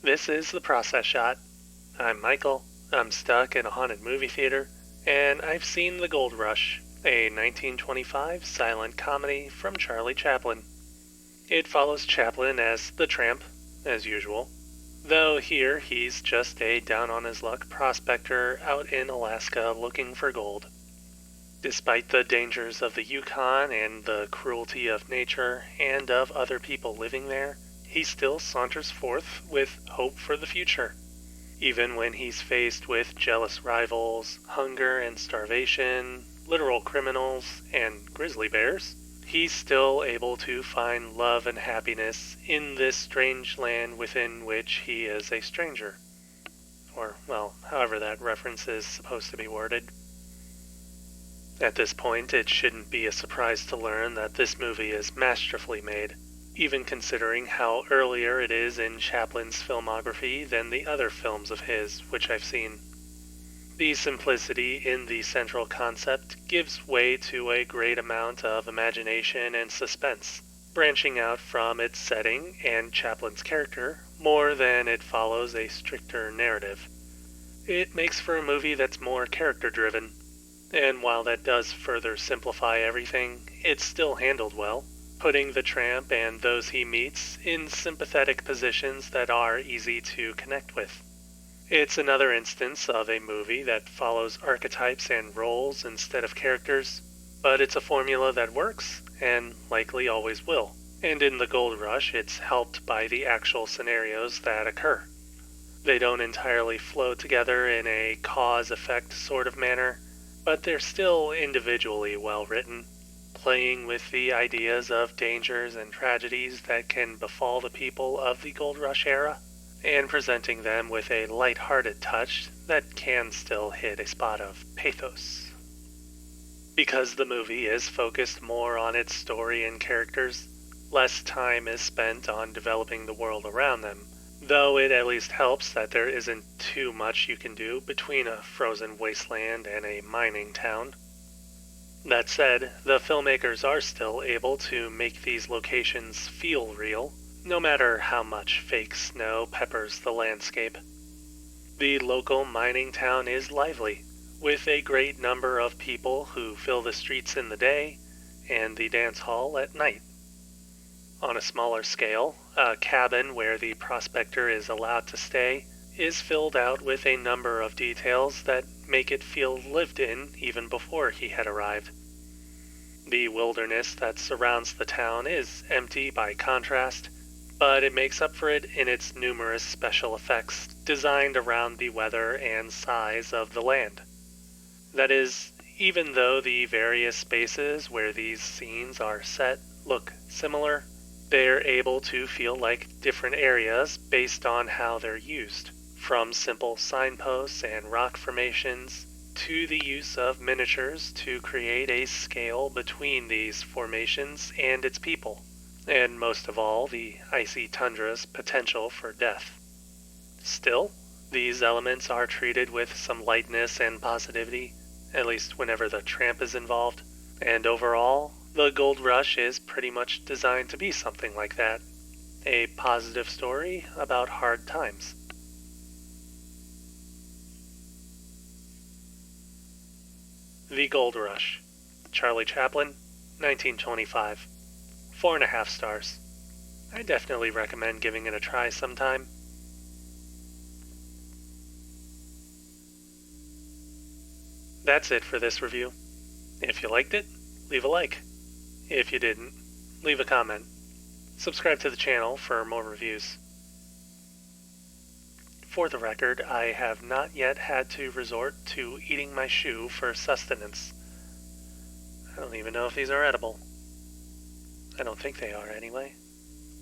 This is The Process Shot. I'm Michael. I'm stuck in a haunted movie theater, and I've seen The Gold Rush, a 1925 silent comedy from Charlie Chaplin. It follows Chaplin as the tramp, as usual, though here he's just a down-on-his-luck prospector out in Alaska looking for gold. Despite the dangers of the Yukon and the cruelty of nature and of other people living there, he still saunters forth with hope for the future. Even when he's faced with jealous rivals, hunger and starvation, literal criminals, and grizzly bears, he's still able to find love and happiness in this strange land within which he is a stranger. Or, well, however that reference is supposed to be worded. At this point, it shouldn't be a surprise to learn that this movie is masterfully made, even considering how earlier it is in Chaplin's filmography than the other films of his which I've seen. The simplicity in the central concept gives way to a great amount of imagination and suspense, branching out from its setting and Chaplin's character more than it follows a stricter narrative. It makes for a movie that's more character-driven, and while that does further simplify everything, it's still handled well, putting the tramp and those he meets in sympathetic positions that are easy to connect with. It's another instance of a movie that follows archetypes and roles instead of characters, but it's a formula that works, and likely always will. And in The Gold Rush, it's helped by the actual scenarios that occur. They don't entirely flow together in a cause-effect sort of manner, but they're still individually well written, playing with the ideas of dangers and tragedies that can befall the people of the Gold Rush era, and presenting them with a light-hearted touch that can still hit a spot of pathos. Because the movie is focused more on its story and characters, less time is spent on developing the world around them, though it at least helps that there isn't too much you can do between a frozen wasteland and a mining town. That said, the filmmakers are still able to make these locations feel real, no matter how much fake snow peppers the landscape. The local mining town is lively, with a great number of people who fill the streets in the day and the dance hall at night. On a smaller scale, a cabin where the prospector is allowed to stay is filled out with a number of details that make it feel lived in even before he had arrived. The wilderness that surrounds the town is empty by contrast, but it makes up for it in its numerous special effects designed around the weather and size of the land. That is, even though the various spaces where these scenes are set look similar, they're able to feel like different areas based on how they're used, from simple signposts and rock formations to the use of miniatures to create a scale between these formations and its people, and most of all, the icy tundra's potential for death. Still, these elements are treated with some lightness and positivity, at least whenever the tramp is involved, and overall, The Gold Rush is pretty much designed to be something like that. A positive story about hard times. The Gold Rush. Charlie Chaplin, 1925. 4.5 stars. I definitely recommend giving it a try sometime. That's it for this review. If you liked it, leave a like. If you didn't, leave a comment. Subscribe to the channel for more reviews. For the record, I have not yet had to resort to eating my shoe for sustenance. I don't even know if these are edible. I don't think they are anyway.